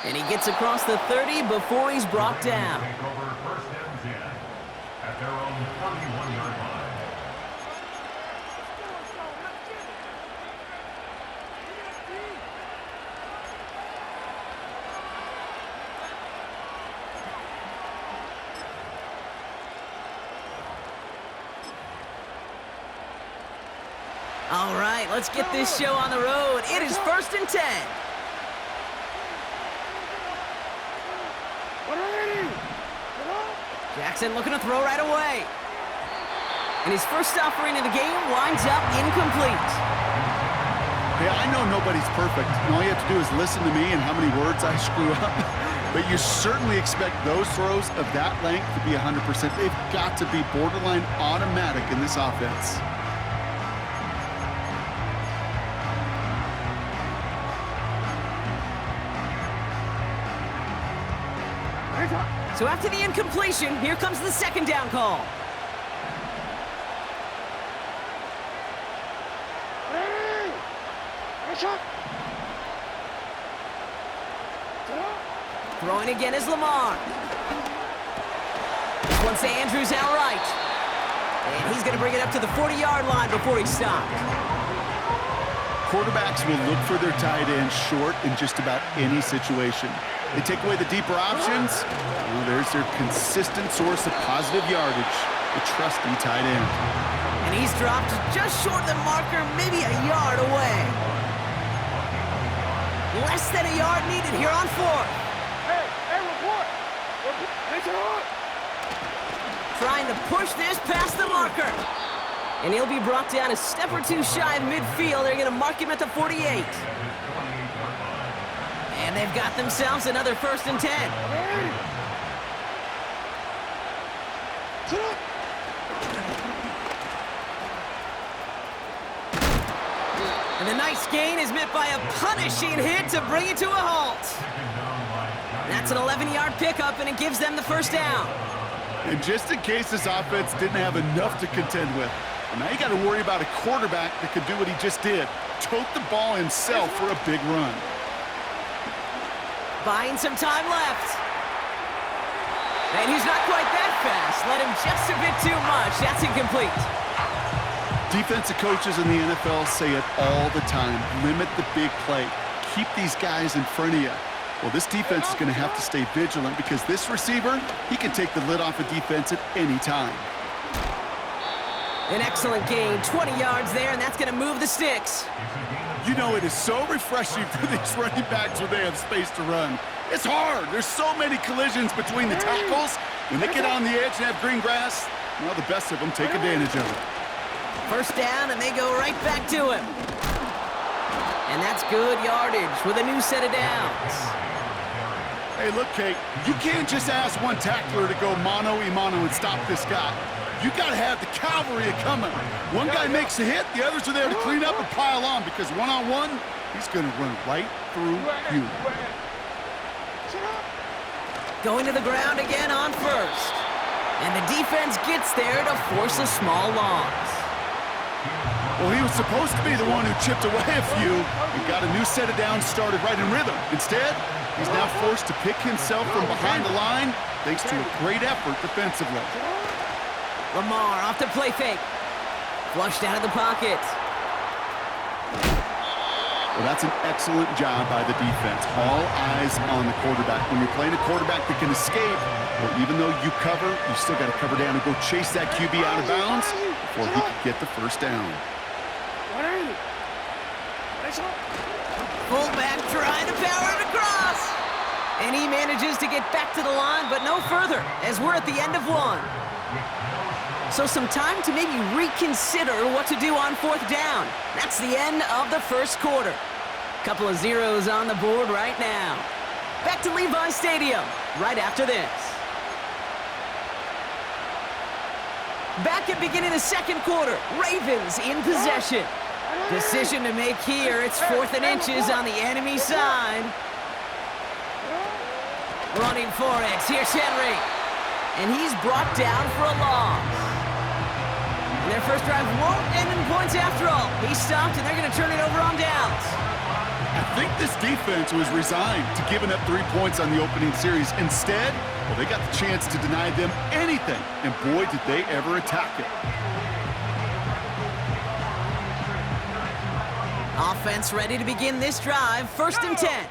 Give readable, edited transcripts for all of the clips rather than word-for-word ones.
And he gets across the 30 before he's brought down. First and 10 at their own 31-yard line. All right, let's get this show on the road. It is 1st and 10. Jackson looking to throw right away. And his first offering of the game winds up incomplete. Hey, I know nobody's perfect, and all you have to do is listen to me and how many words I screw up. But you certainly expect those throws of that length to be 100%. They've got to be borderline automatic in this offense. So after the incompletion, here comes the second down call. Throwing again is Lamar. This one's to Andrews outright. And he's going to bring it up to the 40-yard line before he's stopped. Quarterbacks will look for their tight end short in just about any situation. They take away the deeper options. Well, there's their consistent source of positive yardage, the trusty tight end. And he's dropped just short of the marker, maybe a yard away. Less than a yard needed here on 4th. Hey, report! Trying to push this past the marker. And he'll be brought down a step or two shy of midfield. They're going to mark him at the 48. And they've got themselves another 1st and 10. And the nice gain is met by a punishing hit to bring it to a halt. That's an 11-yard pickup, and it gives them the first down. And just in case this offense didn't have enough to contend with, well, now you got to worry about a quarterback that could do what he just did, tote the ball himself for a big run. Buying some time left. And he's not quite that fast. Let him just a bit too much. That's incomplete. Defensive coaches in the NFL say it all the time. Limit the big play. Keep these guys in front of you. Well, this defense is going to have to stay vigilant because this receiver, he can take the lid off a defense at any time. An excellent gain, 20 yards there, and that's going to move the sticks. You know, it is so refreshing for these running backs when they have space to run. It's hard. There's so many collisions between the tackles. When they get on the edge and have green grass, well, the best of them take advantage of it. First down, and they go right back to him. And that's good yardage with a new set of downs. Hey, look, Kate, you can't just ask one tackler to go mano-a-mano and stop this guy. You got to have the cavalry coming. One guy makes a hit, the others are there to clean up and pile on because one-on-one, he's going to run right through you. Going to the ground again on 1st. And the defense gets there to force a small loss. Well, he was supposed to be the one who chipped away a few and got a new set of downs started right in rhythm. Instead, he's now forced to pick himself from behind the line thanks to a great effort defensively. Lamar off the play fake. Flushed out of the pocket. Well, that's an excellent job by the defense. All eyes on the quarterback. When you're playing a quarterback that can escape, well, even though you cover, you still got to cover down and go chase that QB out of bounds before he can get the first down. Fullback trying to power it across. And he manages to get back to the line, but no further, as we're at the end of 1. So some time to maybe reconsider what to do on 4th down. That's the end of the first quarter. Couple of zeros on the board right now. Back to Levi Stadium right after this. Back at beginning of the second quarter, Ravens in possession. Decision to make here. It's 4th and inches on the enemy side. Running for it. Here's Henry. And he's brought down for a loss. Their first drive won't end in points after all. He stopped, and they're going to turn it over on downs. I think this defense was resigned to giving up 3 points on the opening series. Instead, well, they got the chance to deny them anything, and boy, did they ever attack it. Offense ready to begin this drive. 1st and 10.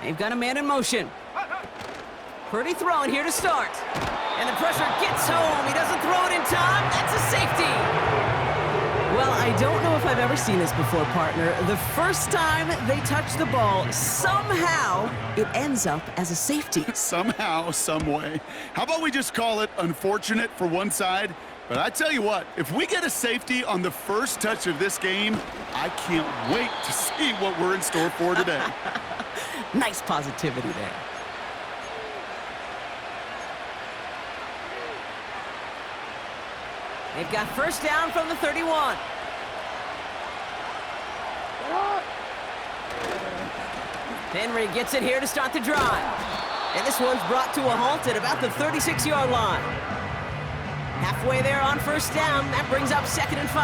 They've got a man in motion. Purdy throwing here to start. And the pressure gets home. He doesn't throw it in time. That's a safety. Well, I don't know if I've ever seen this before, partner. The first time they touch the ball, somehow it ends up as a safety. Somehow, some way. How about we just call it unfortunate for one side? But I tell you what, if we get a safety on the first touch of this game, I can't wait to see what we're in store for today. Nice positivity there. They've got 1st down from the 31. Henry gets it here to start the drive. And this one's brought to a halt at about the 36-yard line. Halfway there on 1st down. That brings up 2nd and 5.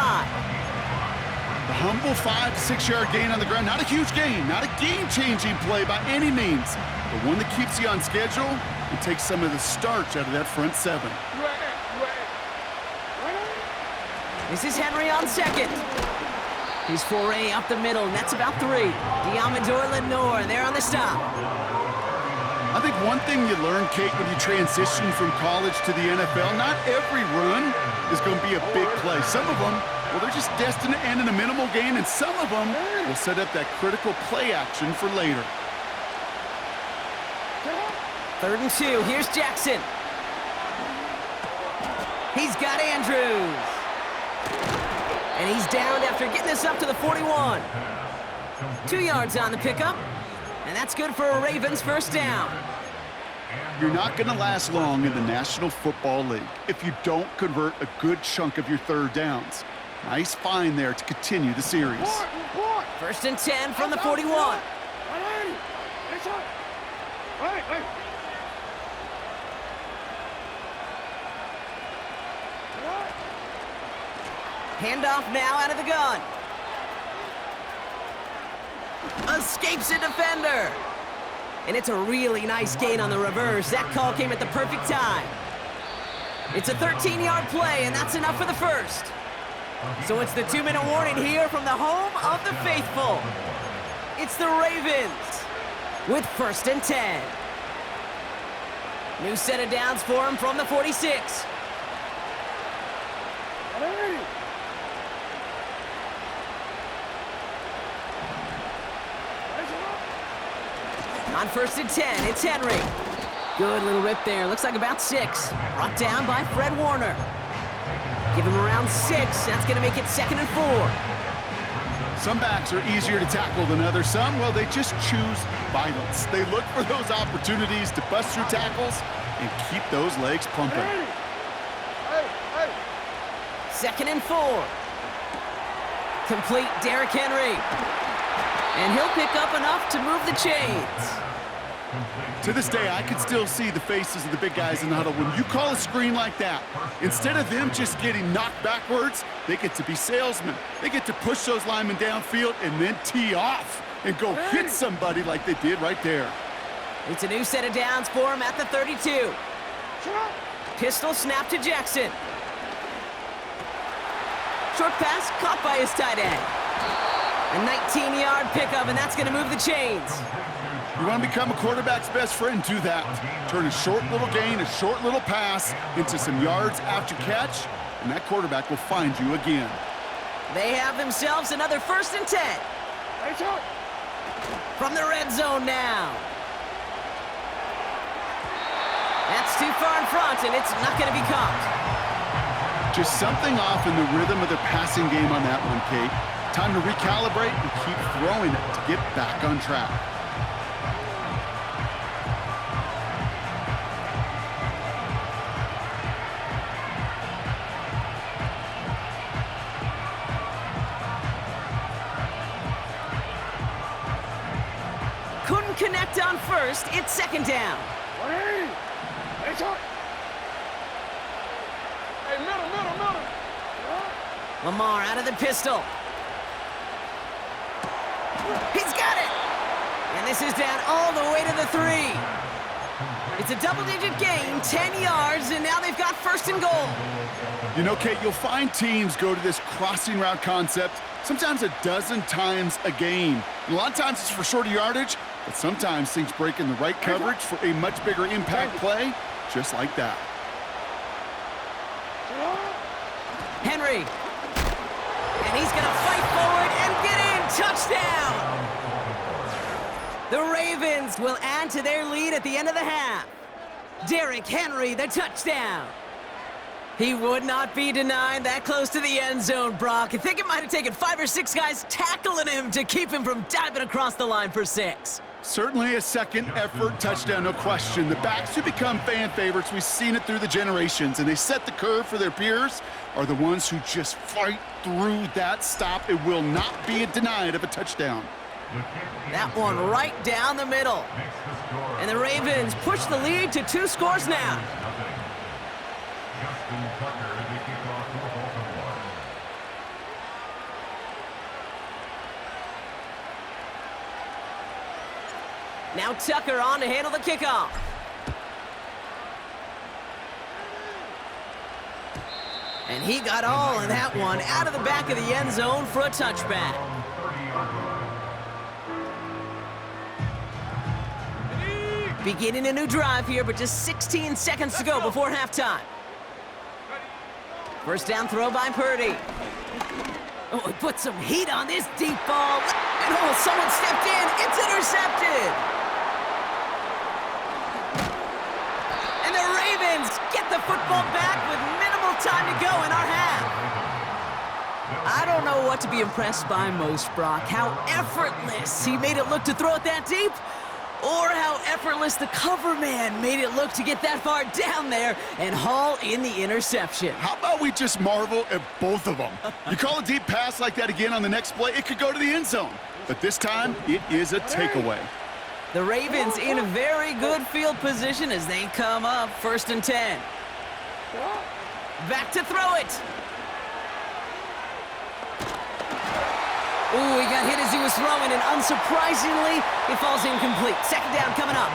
The humble 5 to 6 yard gain on the ground. Not a huge gain, not a game-changing play by any means, but one that keeps you on schedule and takes some of the starch out of that front 7. This is Henry on 2nd. His foray up the middle, and that's about 3. Diamador Lenore there on the stop. I think one thing you learn, Kate, when you transition from college to the NFL, not every run is going to be a big play. Some of them, well, they're just destined to end in a minimal gain, and some of them will set up that critical play action for later. 3rd and 2. Here's Jackson. He's got Andrews. And he's downed after getting this up to the 41. 2 yards on the pickup. And that's good for a Ravens 1st down. You're not going to last long in the National Football League if you don't convert a good chunk of your 3rd downs. Nice find there to continue the series. 1st and 10 from the 41. Handoff now out of the gun. Escapes a defender. And it's a really nice gain on the reverse. That call came at the perfect time. It's a 13-yard play, and that's enough for the 1st. So it's the 2-minute warning here from the home of the faithful. It's the Ravens with 1st and 10. New set of downs for him from the 46. On 1st and 10, it's Henry. Good little rip there. Looks like about 6. Brought down by Fred Warner. Give him around 6. That's going to make it 2nd and 4. Some backs are easier to tackle than others. Some, well, they just choose violence. They look for those opportunities to bust through tackles and keep those legs pumping. 2nd and 4. Complete Derrick Henry. And he'll pick up enough to move the chains. To this day, I can still see the faces of the big guys in the huddle. When you call a screen like that, instead of them just getting knocked backwards, they get to be salesmen. They get to push those linemen downfield and then tee off and go hit somebody like they did right there. It's a new set of downs for him at the 32. Pistol snap to Jackson. Short pass caught by his tight end. A 19-yard pickup, and that's going to move the chains. You want to become a quarterback's best friend, do that. Turn a short little gain, a short little pass into some yards after catch, and that quarterback will find you again. They have themselves another 1st and 10. From the red zone now. That's too far in front, and it's not going to be caught. Just something off in the rhythm of the passing game on that one, Kate. Time to recalibrate and keep throwing it to get back on track. Couldn't connect on 1st. It's 2nd down. Hey, middle. Lamar out of the pistol. He's got it! And this is down all the way to the 3. It's a double-digit gain, 10 yards, and now they've got first and goal. You know, Kate, you'll find teams go to this crossing route concept sometimes a dozen times a game. And a lot of times it's for shorter yardage, but sometimes things break in the right coverage for a much bigger impact play, just like that. Henry. And he's going to fight forward and get in. Touchdown! The Ravens will add to their lead at the end of the half. Derrick Henry, the touchdown. He would not be denied that close to the end zone, Brock. I think it might have taken 5 or 6 guys tackling him to keep him from diving across the line for 6. Certainly a second effort touchdown, no question. The backs who become fan favorites, we've seen it through the generations, and they set the curve for their peers, are the ones who just fight through that stop. It will not be denied of a touchdown. That one right down the middle. And the Ravens push the lead to 2 scores now. Now Tucker on to handle the kickoff. And he got all of that one out of the back of the end zone for a touchback. Beginning a new drive here, but just 16 seconds to go before halftime. First down throw by Purdy. Oh, he put some heat on this deep ball. And oh, someone stepped in. It's intercepted. And the Ravens get the football back with minimal time to go in our half. I don't know what to be impressed by most, Brock. How effortless he made it look to throw it that deep, or how effortless the cover man made it look to get that far down there and haul in the interception. How about we just marvel at both of them? You call a deep pass like that again on the next play, it could go to the end zone. But this time, it is a takeaway. The Ravens in a very good field position as they come up first and 10. Back to throw it. Ooh, he got hit as he was throwing, and unsurprisingly, it falls incomplete. Second down coming up.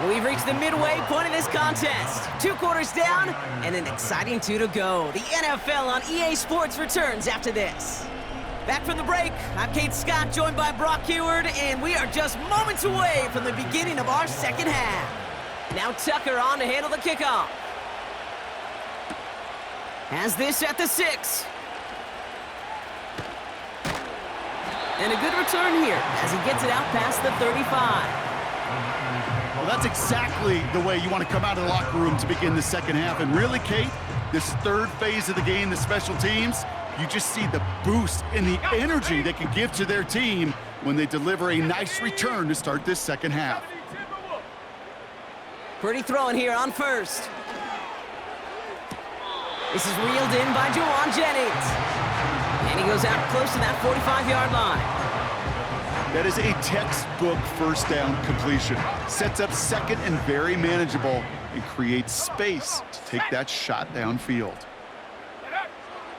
We've reached the midway point of this contest. 2 quarters down, and an exciting 2 to go. The NFL on EA Sports returns after this. Back from the break, I'm Kate Scott, joined by Brock Heward, and we are just moments away from the beginning of our second half. Now Tucker on to handle the kickoff. Has this at the 6. And a good return here as he gets it out past the 35. Well, that's exactly the way you want to come out of the locker room to begin the second half. And really, Kate, this third phase of the game, the special teams, you just see the boost in the energy they can give to their team when they deliver a nice return to start this second half. Pretty throwing here on first. This is reeled in by Juwan Jennings. And he goes out close to that 45-yard line. That is a textbook first down completion. Sets up second and very manageable and creates space to take that shot downfield.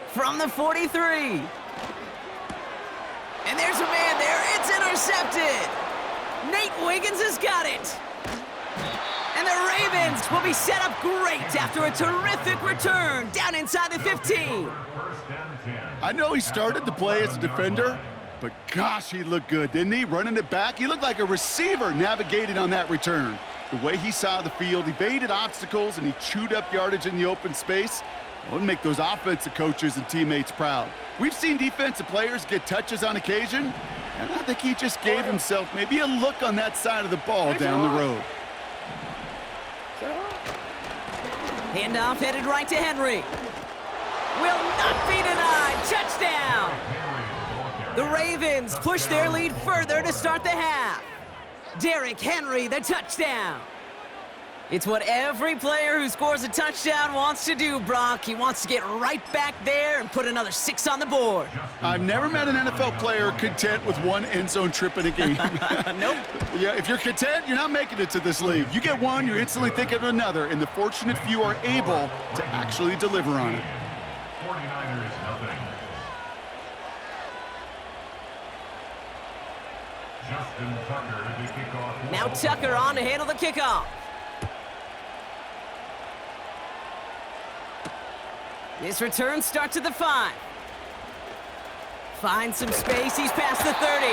From the 43. And there's a man there. It's intercepted. Nate Wiggins has got it. And the Ravens will be set up great after a terrific return down inside the 15. I know he started the play as a defender, but gosh, he looked good, didn't he? Running it back, he looked like a receiver navigating on that return. The way he saw the field, evaded obstacles, and he chewed up yardage in the open space. It would make those offensive coaches and teammates proud. We've seen defensive players get touches on occasion, and I think he just gave himself maybe a look on that side of the ball down the road. Handoff headed right to Henry. Will not be denied. Touchdown! The Ravens push their lead further to start the half. Derrick Henry, the touchdown. It's what every player who scores a touchdown wants to do, Brock. He wants to get right back there and put another 6 on the board. I've never met an NFL player content with one end zone trip in a game. Nope. Yeah, if you're content, you're not making it to this league. You get one, you're instantly thinking of another, and the fortunate few are able to actually deliver on it. 49ers nothing. Justin Tucker to kick off. Now Tucker on to handle the kickoff. This return starts at the 5. Finds some space. He's past the 30.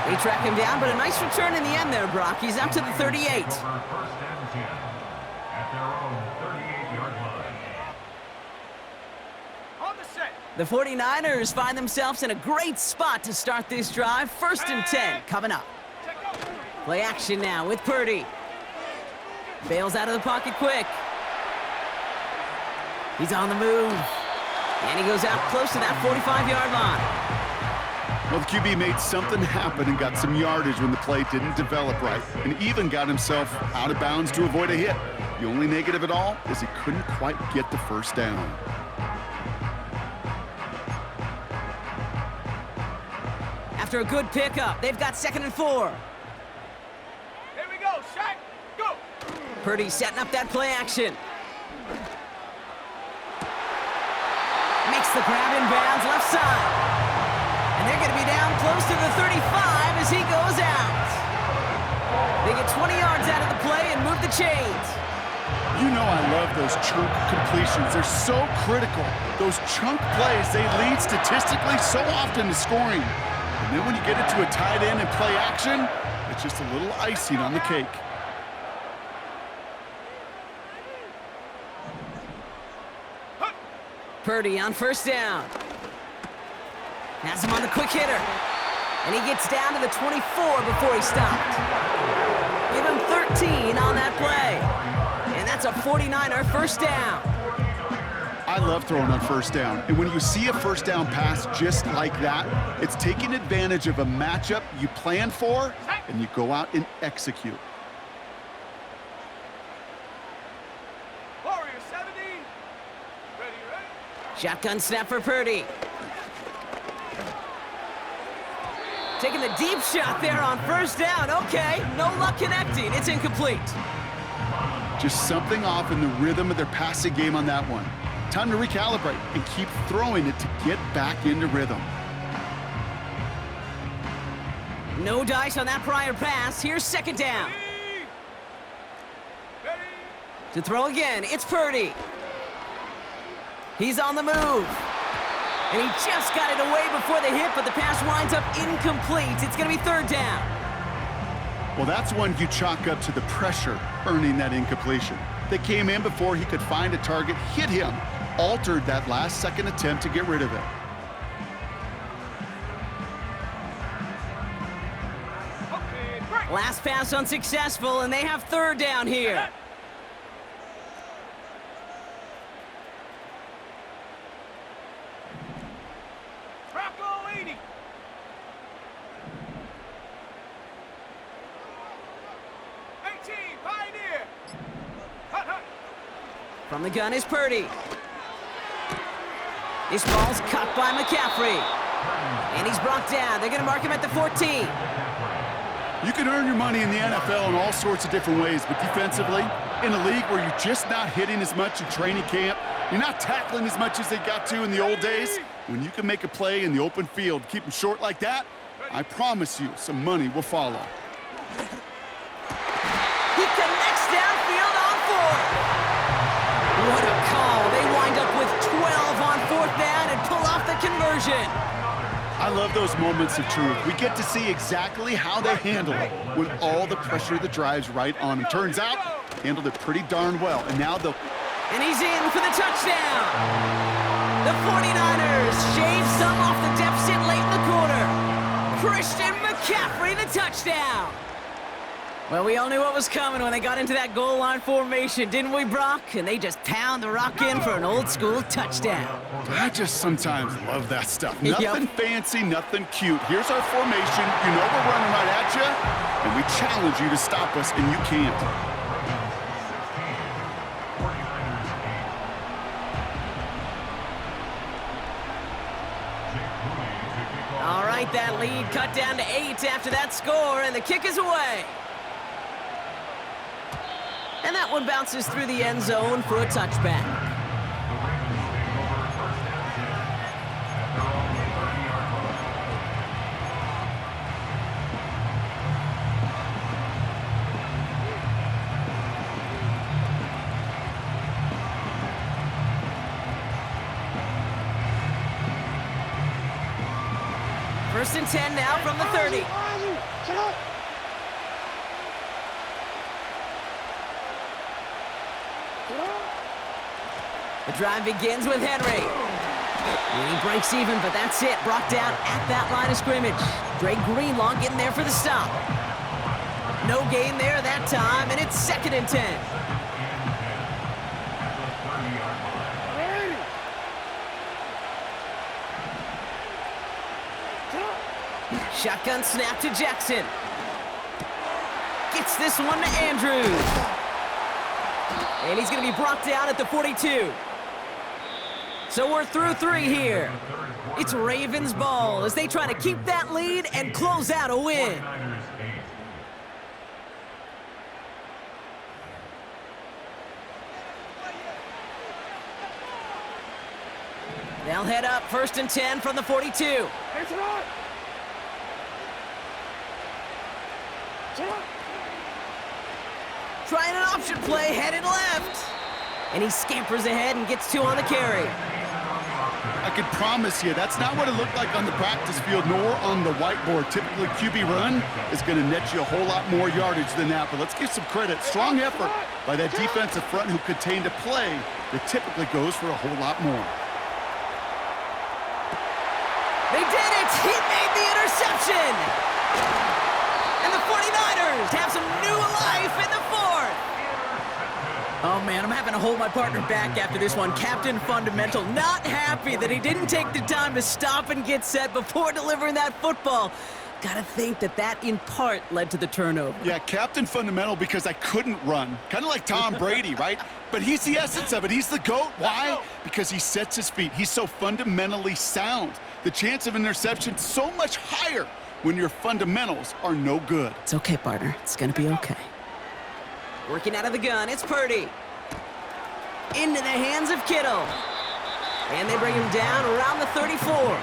They track him down, but a nice return in the end there, Brock. He's out to the 38. First and 10 at their own 38-yard line. On the set. The 49ers find themselves in a great spot to start this drive. First and 10 coming up. Check out. Play action now with Purdy. Bails out of the pocket quick. He's on the move. And he goes out close to that 45-yard line. Well, the QB made something happen and got some yardage when the play didn't develop right, and even got himself out of bounds to avoid a hit. The only negative at all is he couldn't quite get the first down. After a good pickup, they've got 2nd and 4. Here we go. Shaq. Go. Purdy setting up that play action. Makes the grab in bounds left side. And they're going to be down close to the 35 as he goes out. They get 20 yards out of the play and move the chains. You know I love those chunk completions. They're so critical. Those chunk plays, they lead statistically so often to scoring. And then when you get it to a tight end and play action, it's just a little icing on the cake. Purdy on first down. Has him on the quick hitter. And he gets down to the 24 before he stopped. Give him 13 on that play. And that's a 49er first down. I love throwing on first down. And when you see a first down pass just like that, it's taking advantage of a matchup you plan for, and you go out and execute. Warrior 70. Ready. Shotgun snap for Purdy. Taking the deep shot there on first down. Okay, no luck connecting. It's incomplete. Just something off in the rhythm of their passing game on that one. Time to recalibrate and keep throwing it to get back into rhythm. No dice on that prior pass. Here's 2nd down. Ready. To throw again, it's Purdy. He's on the move. And he just got it away before the hit, but the pass winds up incomplete. It's going to be 3rd down. Well, that's one you chalk up to the pressure earning that incompletion. They came in before he could find a target, hit him, altered that last-second attempt to get rid of it. Okay, break. Last pass unsuccessful, and they have 3rd down here. Rocco 80. Pioneer. Hut, hut. From the gun is Purdy. This ball's cut by McCaffrey. And he's brought down. They're going to mark him at the 14. You can earn your money in the NFL in all sorts of different ways, but defensively, in a league where you're just not hitting as much in training camp, you're not tackling as much as they got to in the old days, when you can make a play in the open field, keep them short like that, I promise you some money will follow. He connects downfield on 4th. What a call. They wind up with 12 on 4th down and pull off the conversion. I love those moments of truth. We get to see exactly how they handle it when all the pressure that drives right on them. Turns out, handled it pretty darn well. And now they'll... And he's in for the touchdown. The 49ers shave some off the deficit late in the quarter. Christian McCaffrey, the touchdown. Well, we all knew what was coming when they got into that goal line formation, didn't we, Brock? And they just pound the rock in for an old-school touchdown. I just sometimes love that stuff. Yep. Nothing fancy, nothing cute. Here's our formation. You know we're running right at you, and we challenge you to stop us, and you can't. All right, that lead cut down to 8 after that score, and the kick is away. And that one bounces through the end zone for a touchback. First and 10 now from the 30. The drive begins with Henry. And he breaks even, but that's it. Brought down at that line of scrimmage. Dre Greenlaw getting there for the stop. No gain there that time, and it's 2nd and 10. Shotgun snap to Jackson. Gets this one to Andrews. And he's going to be brought down at the 42. So we're through 3 here. It's Ravens ball as they try to keep that lead and close out a win. They'll head up 1st and 10 from the 42. Trying an option play, headed left. And he scampers ahead and gets 2 on the carry. I can promise you, that's not what it looked like on the practice field, nor on the whiteboard. Typically, QB run is going to net you a whole lot more yardage than that. But let's give some credit. Strong effort by that defensive front who contained a play that typically goes for a whole lot more. They did it! He made the interception! And the 49ers have some new life in the 4th. Oh, man, I'm having to hold my partner back after this one. Captain Fundamental not happy that he didn't take the time to stop and get set before delivering that football. Gotta think that in part led to the turnover. Yeah, Captain Fundamental because I couldn't run. Kind of like Tom Brady, right? But he's the essence of it. He's the GOAT. Why? Because he sets his feet. He's so fundamentally sound. The chance of interception so much higher when your fundamentals are no good. It's okay, partner. It's gonna be okay. Working out of the gun, it's Purdy. Into the hands of Kittle. And they bring him down around the 34.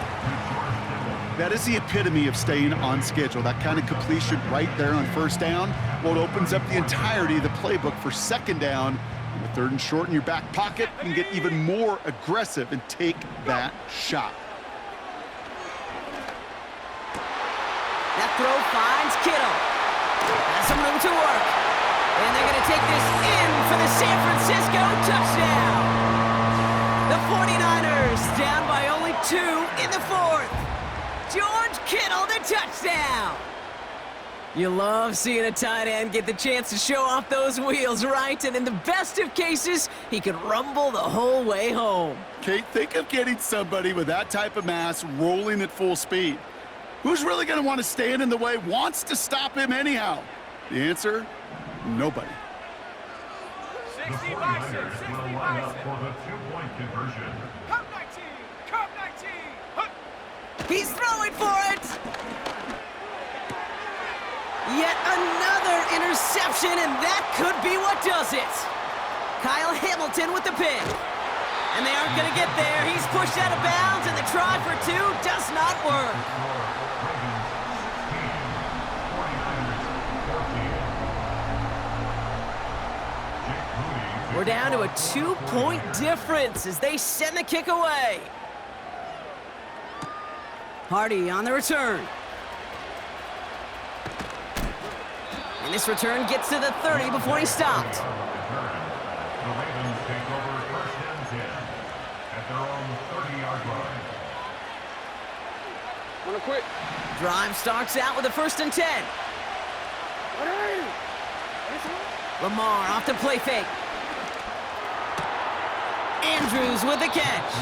That is the epitome of staying on schedule. That kind of completion right there on 1st down. Well, it opens up the entirety of the playbook for 2nd down. And the 3rd and short in your back pocket, you can get even more aggressive and take that shot. That throw finds Kittle. Has some room to work. And they're going to take this in for the San Francisco touchdown. The 49ers down by only 2 in the 4th. George Kittle, the touchdown. You love seeing a tight end get the chance to show off those wheels, right? And in the best of cases, he can rumble the whole way home. Kate, think of getting somebody with that type of mass rolling at full speed. Who's really going to want to stand in the way, wants to stop him anyhow? The answer? Nobody. 60 bison, 60 bison. For the 2-point conversion. Cup 19, Cup 19. Hup. He's throwing for it! Yet another interception, and that could be what does it. Kyle Hamilton with the pick. And they aren't going to get there. He's pushed out of bounds, and the try for 2 does not work. We're down to a 2-point difference as they send the kick away. Hardy on the return. And this return gets to the 30 before he stopped. The Ravens take over 1st and 10 at their own 30-yard line. Wanna quit? Drive starts out with a 1st and 10. Lamar off the play fake. Andrews with the catch.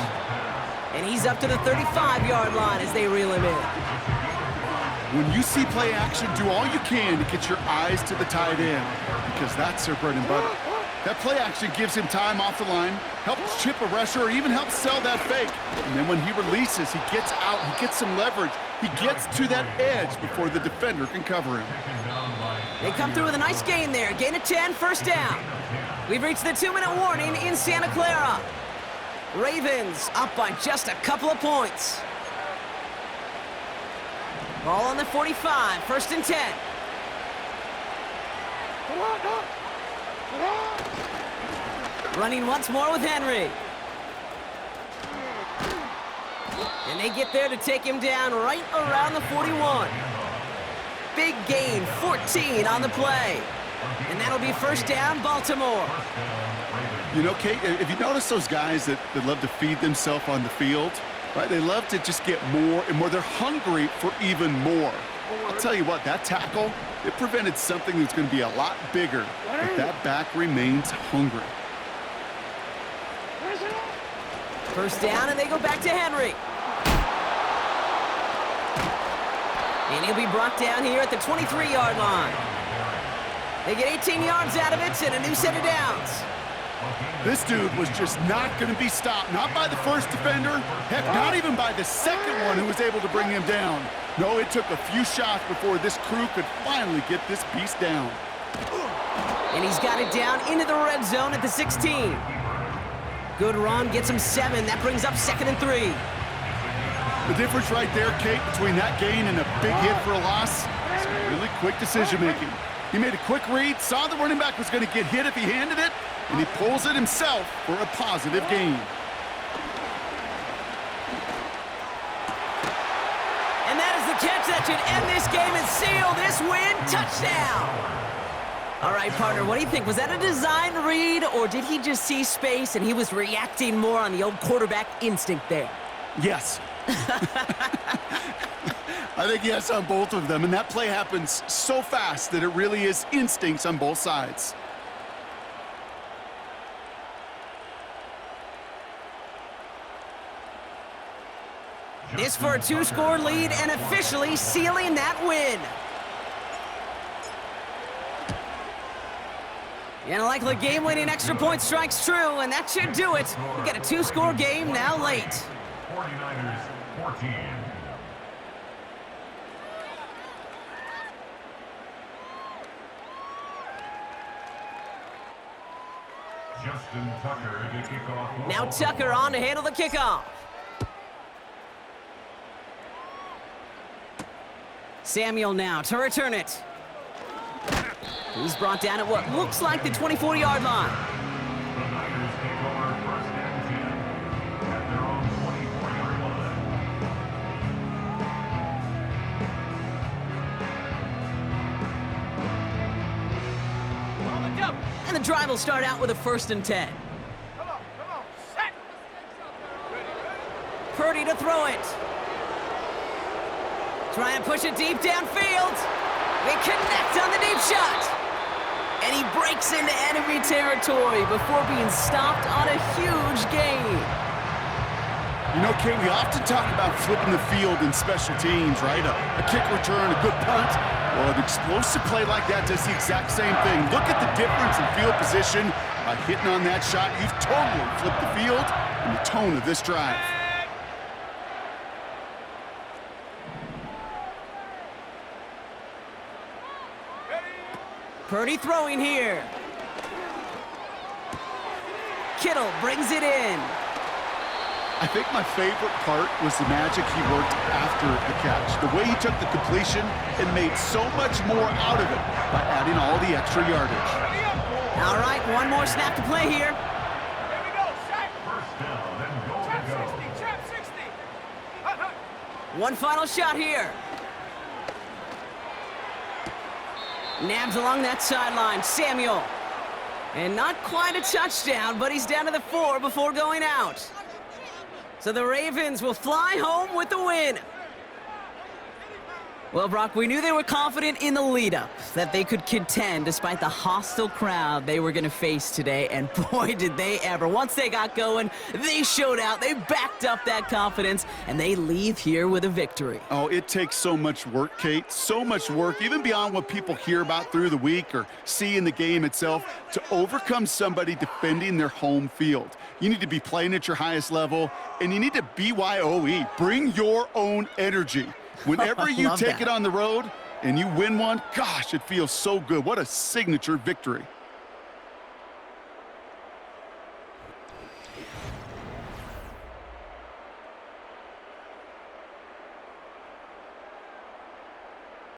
And he's up to the 35-yard line as they reel him in. When you see play action, do all you can to get your eyes to the tight end because that's their bread and butter. That play action gives him time off the line, helps chip a rusher, or even helps sell that fake. And then when he releases, he gets out, he gets some leverage. He gets to that edge before the defender can cover him. They come through with a nice gain there. Gain of 10, 1st down. We've reached the 2-minute warning in Santa Clara. Ravens up by just a couple of points. Ball on the 45, 1st and 10. Running once more with Henry. And they get there to take him down right around the 41. Big gain, 14 on the play. And that'll be first down, Baltimore. You know, Kate, if you notice those guys that love to feed themselves on the field, right? They love to just get more and more. They're hungry for even more. I'll tell you what, that tackle, it prevented something that's going to be a lot bigger if that back remains hungry. First down, and they go back to Henry. And he'll be brought down here at the 23-yard line. They get 18 yards out of it and a new set of downs. This dude was just not going to be stopped, not by the first defender, heck, not even by the second one who was able to bring him down. No, it took a few shots before this crew could finally get this beast down. And he's got it down into the red zone at the 16. Good run, gets him 7. That brings up 2nd and 3. The difference right there, Kate, between that gain and a big hit for a loss is really quick decision-making. He made a quick read, saw the running back was going to get hit if he handed it, and he pulls it himself for a positive gain. And that is the catch that should end this game and seal this win. Touchdown! All right, partner, what do you think? Was that a design read, or did he just see space and he was reacting more on the old quarterback instinct there? Yes. I think yes on both of them, and that play happens so fast that it really is instincts on both sides. This for a 2-score lead and officially sealing that win. And a likely game-winning extra point strikes true, and that should do it. We got a 2-score game now late. 49ers 14. Justin Tucker to kick off. Now Tucker on to handle the kickoff. Samuel now to return it. He's brought down at what looks like the 24-yard line. The Niners take over 1st and 10 at their own 24-yard line. And the drive will start out with a 1st and 10. Come on, set. Purdy to throw it. Trying to push it deep downfield. They connect on the deep shot. And he breaks into enemy territory before being stopped on a huge gain. You know, Kate, we often talk about flipping the field in special teams, right? A kick return, a good punt. Well, an explosive play like that does the exact same thing. Look at the difference in field position. By hitting on that shot, you've totally flipped the field and the tone of this drive. Purdy throwing here. Kittle brings it in. I think my favorite part was the magic he worked after the catch. The way he took the completion and made so much more out of it by adding all the extra yardage. All right, one more snap to play here. Here we go, Shaq. First down and goal to go. Trap 60. Hut, hut. One final shot here. Nabs along that sideline. Samuel. And not quite a touchdown, but he's down to the 4 before going out. So the Ravens will fly home with the win. Well, Brock, we knew they were confident in the lead-up, that they could contend despite the hostile crowd they were going to face today, and boy, did they ever. Once they got going, they showed out, they backed up that confidence, and they leave here with a victory. Oh, it takes so much work, Kate, so much work, even beyond what people hear about through the week or see in the game itself, to overcome somebody defending their home field. You need to be playing at your highest level, and you need to BYOE, bring your own energy. Whenever you take it on the road and you win one, gosh, it feels so good. What a signature victory.